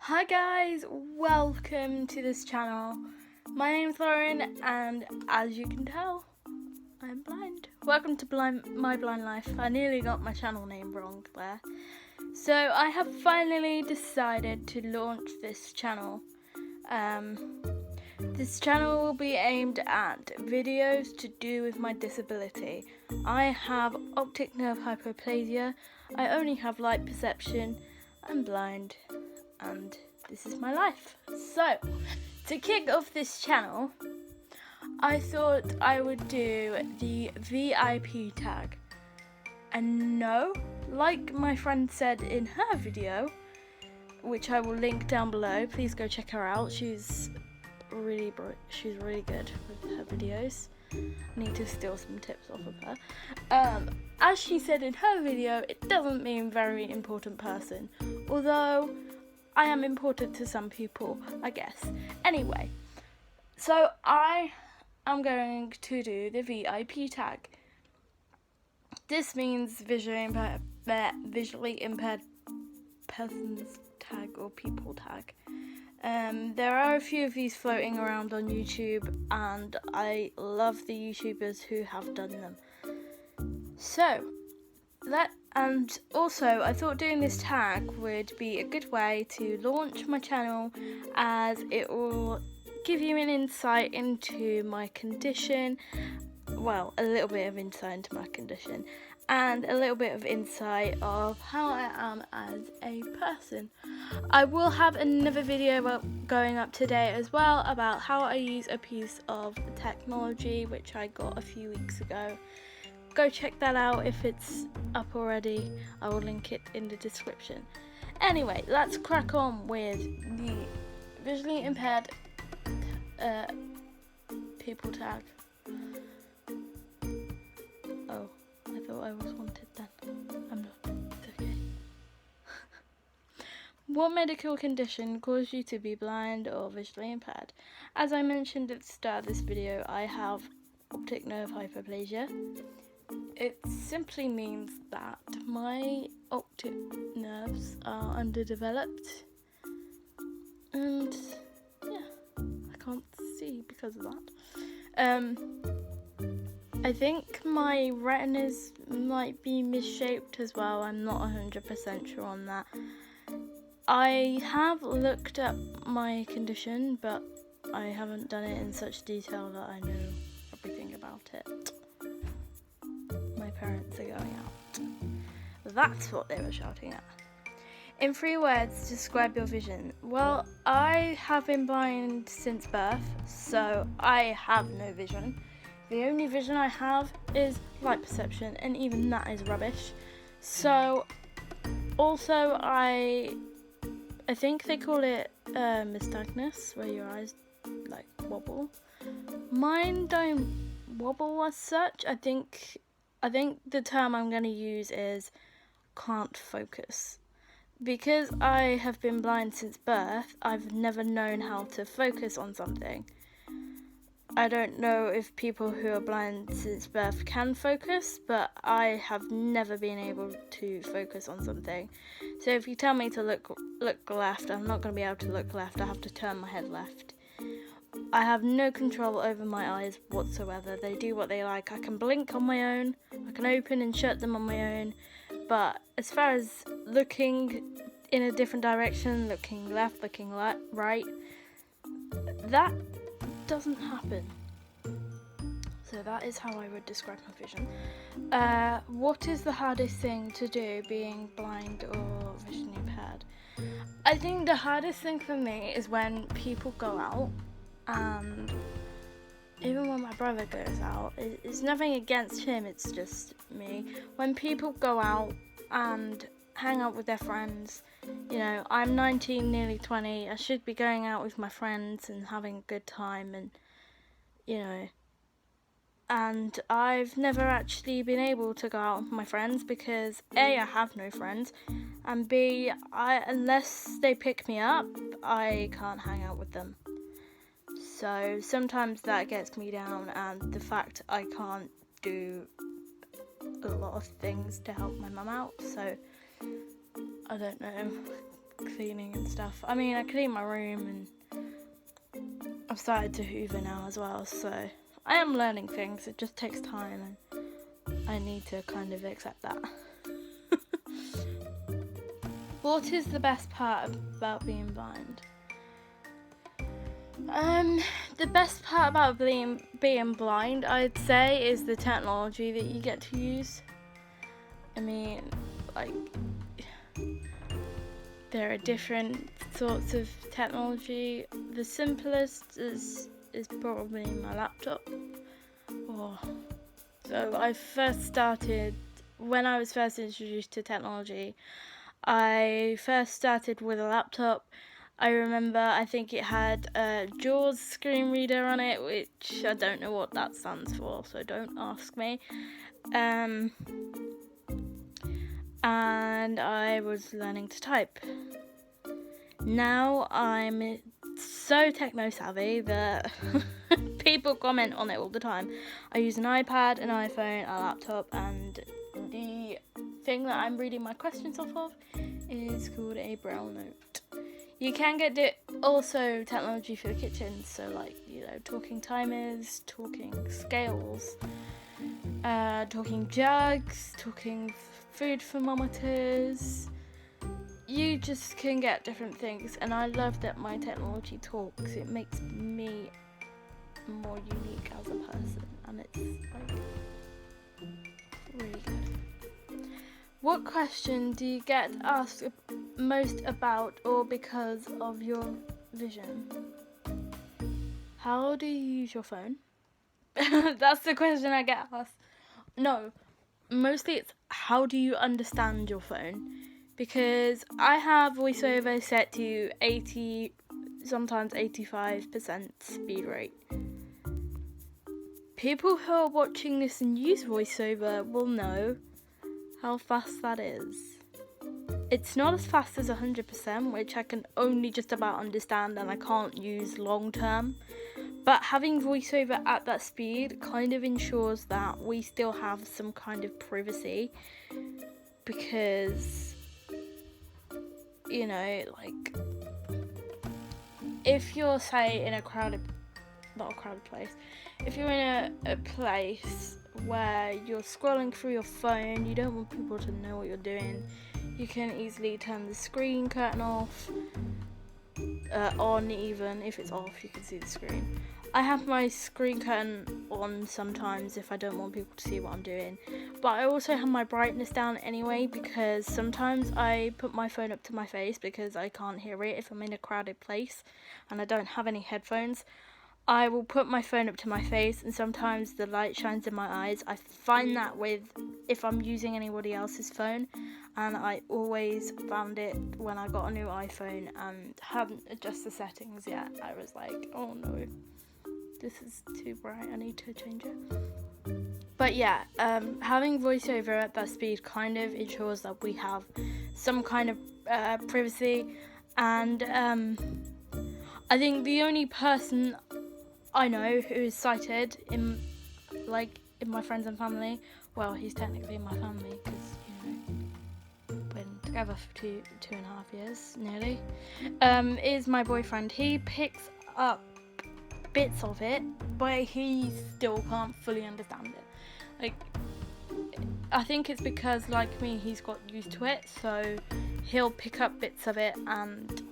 Hi guys, welcome to this channel. My name's Lauren and as you can tell, I'm blind. Welcome to MyBlindLife. I nearly got my channel name wrong there. So I have finally decided to launch this channel. This channel will be aimed at videos to do with my disability. I have optic nerve hypoplasia, I only have light perception, I'm blind, and this is my life. So, to kick off this channel, I thought I would do the VIP tag. And no, like my friend said in her video, which I will link down below, please go check her out. She's really good with her videos. I need to steal some tips off of her. As she said in her video, it doesn't mean very important person, although I am important to some people, I guess. Anyway, so I am going to do the VIP tag. This means visually impaired persons tag or people tag. There are a few of these floating around on YouTube, and I love the YouTubers who have done them. And also I thought doing this tag would be a good way to launch my channel, as it will give you an insight into my condition, well, a little bit of insight into my condition, and a little bit of insight of how I am as a person. I will have another video going up today as well about how I use a piece of technology which I got a few weeks ago. Go check that out if it's up already. I will link it in the description. Anyway, let's crack on with the visually impaired people tag. Oh, I thought I was wanted then. I'm not. It's okay. What medical condition caused you to be blind or visually impaired? As I mentioned at the start of this video, I have optic nerve hypoplasia. It simply means that my optic nerves are underdeveloped, and yeah, I can't see because of that. I think my retinas might be misshaped as well. I'm not 100% sure on that. I have looked up my condition, but I haven't done it in such detail that I know everything about it. My parents are going out. That's what they were shouting at. In 3 words, describe your vision. Well, I have been blind since birth, so I have no vision. The only vision I have is light perception, and even that is rubbish. So, also I think they call it nystagmus, where your eyes like wobble. Mine don't wobble as such. I think the term I'm going to use is can't focus. Because I have been blind since birth, I've never known how to focus on something. I don't know if people who are blind since birth can focus, but I have never been able to focus on something. So if you tell me to look left, I'm not going to be able to look left. I have to turn my head left. I have no control over my eyes whatsoever. They do what they like. I can blink on my own, I can open and shut them on my own, but as far as looking in a different direction, looking left, looking right, that doesn't happen. So that is how I would describe my vision. What is the hardest thing to do being blind or visually impaired? I think the hardest thing for me is when people go out, and even when my brother goes out, it's nothing against him, it's just me. When people go out and hang out with their friends, you know, I'm 19, nearly 20, I should be going out with my friends and having a good time, and, you know, and I've never actually been able to go out with my friends because A, I have no friends, and B, unless they pick me up, I can't hang out with them. So sometimes that gets me down, and the fact I can't do a lot of things to help my mum out, so I don't know. cleaning and stuff. I mean, I clean my room and I've started to hoover now as well, so I am learning things. It just takes time and I need to kind of accept that. What is the best part about being blind? The best part about being blind, I'd say, is the technology that you get to use. I mean, like, there are different sorts of technology. The simplest is probably my laptop. So I first started, when I was first introduced to technology, I first started with a laptop. I remember, I think it had a JAWS screen reader on it, which I don't know what that stands for, so don't ask me. And I was learning to type. Now I'm so techno-savvy that people comment on it all the time. I use an iPad, an iPhone, a laptop, and the thing that I'm reading my questions off of is called a Braille note. You can get also technology for the kitchen, so like, you know, talking timers, talking scales, talking jugs, talking food thermometers. You just can get different things, and I love that my technology talks. It makes me more unique as a person, and it's like really good. What question do you get asked most about or because of your vision? How do you use your phone? That's the question I get asked. No, mostly it's how do you understand your phone? Because I have VoiceOver set to 80, sometimes 85% speed rate. People who are watching this and use VoiceOver will know how fast that is. It's not as fast as 100%, which I can only just about understand and I can't use long term. But having VoiceOver at that speed kind of ensures that we still have some kind of privacy, because, you know, like, if you're, say, in a not a crowded place, if you're in a place where you're scrolling through your phone, you don't want people to know what you're doing, you can easily turn the screen curtain off, on even. If it's off, you can see the screen. I have my screen curtain on sometimes if I don't want people to see what I'm doing, but I also have my brightness down anyway, because sometimes I put my phone up to my face because I can't hear it if I'm in a crowded place and I don't have any headphones. I will put my phone up to my face, and sometimes the light shines in my eyes. I find that with if I'm using anybody else's phone, and I always found it when I got a new iPhone and hadn't adjusted the settings yet. I was like, oh no, this is too bright, I need to change it. But yeah, having VoiceOver at that speed kind of ensures that we have some kind of privacy, and I think the only person I know who is sighted in my friends and family, well, he's technically in my family because, you know, we've been together for two and a half years nearly, is my boyfriend. He picks up bits of it, but he still can't fully understand it. Like, I think it's because, like me, he's got used to it, so he'll pick up bits of it and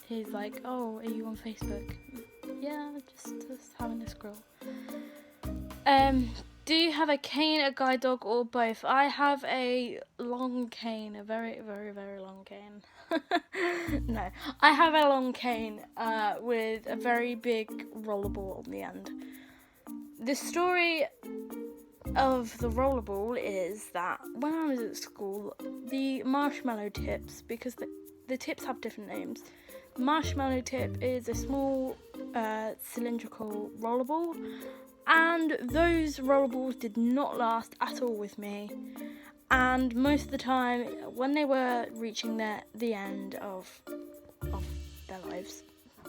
he's like, oh, are you on Facebook? Yeah, just having a scroll. Do you have a cane, a guide dog, or both? I have a long cane, a very, very, very long cane. No, I have a long cane with a very big rollerball on the end. The story of the rollerball is that when I was at school, the marshmallow tips, because the tips have different names. Marshmallow tip is a small cylindrical rollerball, and those rollerballs did not last at all with me, and most of the time when they were reaching the end of their lives,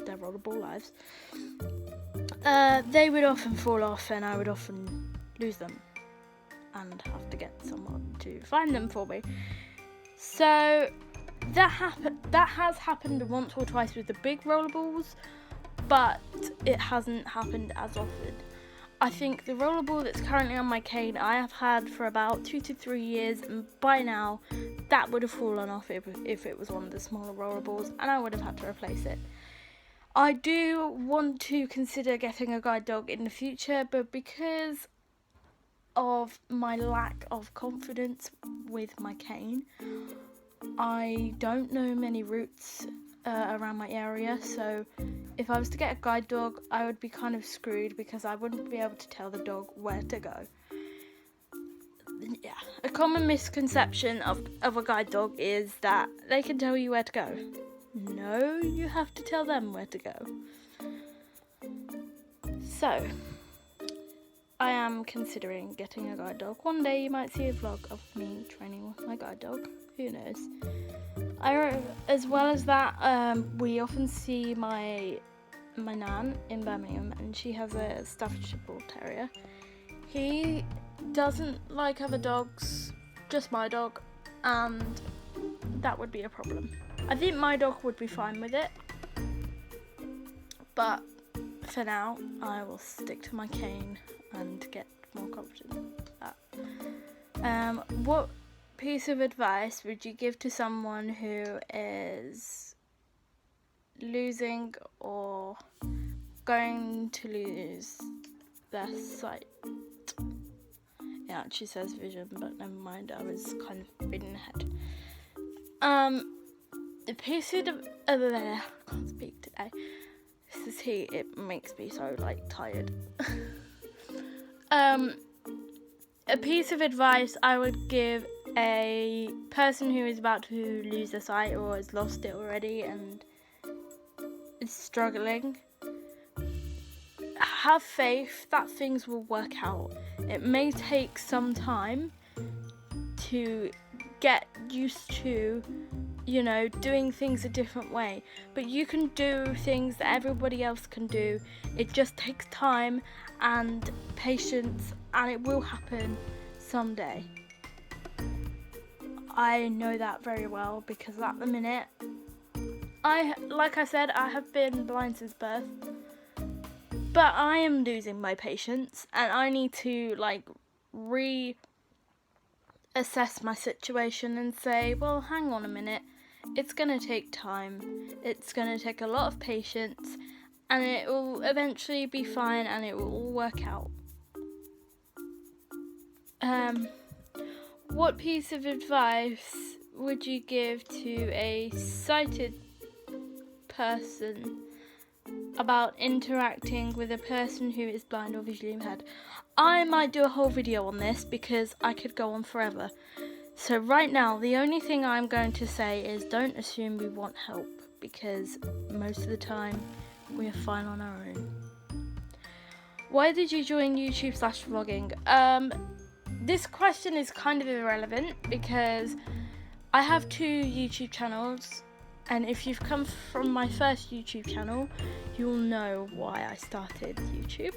their rollerball lives, they would often fall off and I would often lose them and have to get someone to find them for me. So that happened. that has happened once or twice with the big rollerballs, but it hasn't happened as often. I think the rollerball that's currently on my cane I have had for about 2 to 3 years, and by now that would have fallen off if it was one of the smaller rollerballs, and I would have had to replace it. I do want to consider getting a guide dog in the future, but because of my lack of confidence with my cane, I don't know many routes around my area, so if I was to get a guide dog, I would be kind of screwed because I wouldn't be able to tell the dog where to go. Yeah, a common misconception of a guide dog is that they can tell you where to go. No, you have to tell them where to go. So, I am considering getting a guide dog. One day you might see a vlog of me training with my guide dog. Who knows? As well as that, we often see my nan in Birmingham, and she has a Staffordshire Bull Terrier. He doesn't like other dogs, just my dog, and that would be a problem. I think my dog would be fine with it, but for now I will stick to my cane and get more confident at that. What piece of advice would you give to someone who is losing or going to lose their sight? It actually says vision, but never mind, I was kind of reading ahead. The piece of I can't speak today. This is heat, it makes me so tired. A piece of advice I would give a person who is about to lose their sight or has lost it already and is struggling: have faith that things will work out. It may take some time to get used to, doing things a different way, but you can do things that everybody else can do. It just takes time and patience, and it will happen someday. I know that very well because at the minute, like I said, I have been blind since birth, but I am losing my patience, and I need to reassess my situation and say, well, hang on a minute, it's going to take time, it's going to take a lot of patience, and it will eventually be fine and it will all work out. What piece of advice would you give to a sighted person about interacting with a person who is blind or visually impaired? I might do a whole video on this because I could go on forever. So right now, the only thing I'm going to say is don't assume we want help, because most of the time we are fine on our own. Why did you join YouTube/vlogging? This question is kind of irrelevant because I have 2 YouTube channels, and if you've come from my first YouTube channel, you'll know why I started YouTube.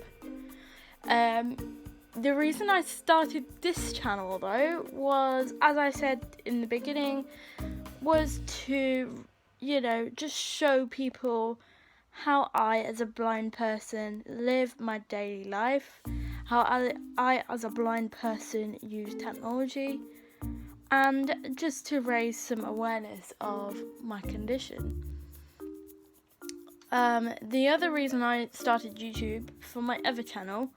The reason I started this channel though was, as I said in the beginning, was to, just show people how I as a blind person live my daily life, how I as a blind person use technology, and just to raise some awareness of my condition. The other reason I started YouTube for my other channel,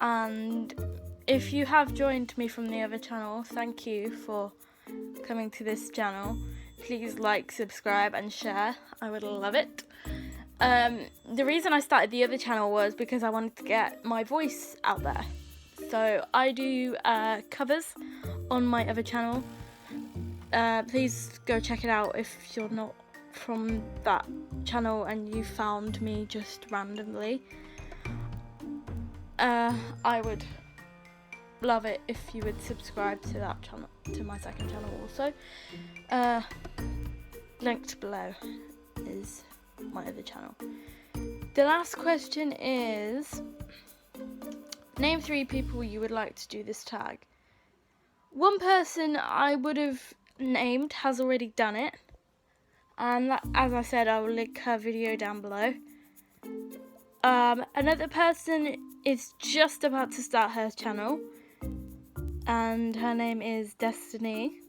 and if you have joined me from the other channel, thank you for coming to this channel. Please like, subscribe and share, I would love it. The reason I started the other channel was because I wanted to get my voice out there. So I do covers on my other channel. Please go check it out if you're not from that channel and you found me just randomly. I would love it if you would subscribe to that channel, to my second channel also. Linked below is my other channel. The last question is, name 3 people you would like to do this tag. One person I would have named has already done it, and as I said, I will link her video down below. Another person is just about to start her channel, and her name is Destiny.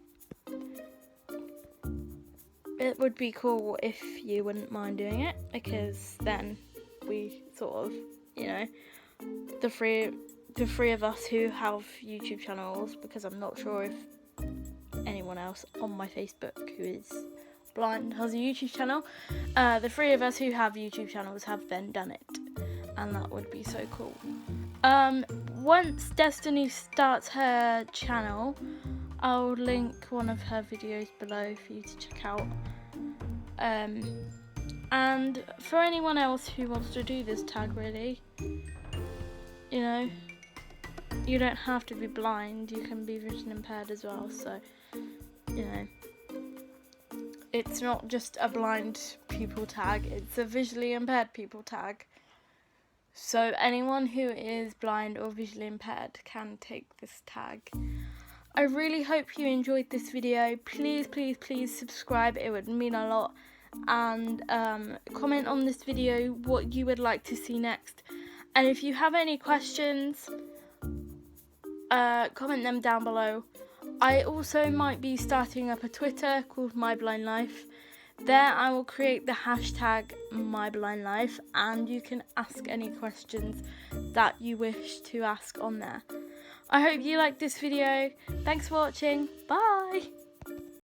It would be cool if you wouldn't mind doing it, because then we sort of, you know, the three of us who have YouTube channels, because I'm not sure if anyone else on my Facebook who is blind has a YouTube channel. The three of us who have YouTube channels have then done it, and that would be so cool. Once Destiny starts her channel, I'll link one of her videos below for you to check out. And for anyone else who wants to do this tag, really, you know, you don't have to be blind, you can be visually impaired as well, so, you know, it's not just a blind people tag, it's a visually impaired people tag. So anyone who is blind or visually impaired can take this tag. I really hope you enjoyed this video. Please, please, please subscribe, it would mean a lot. And comment on this video what you would like to see next. And if you have any questions, comment them down below. I also might be starting up a Twitter called MyBlindLife. There I will create the hashtag MyBlindLife, and you can ask any questions that you wish to ask on there. I hope you liked this video. Thanks for watching. Bye!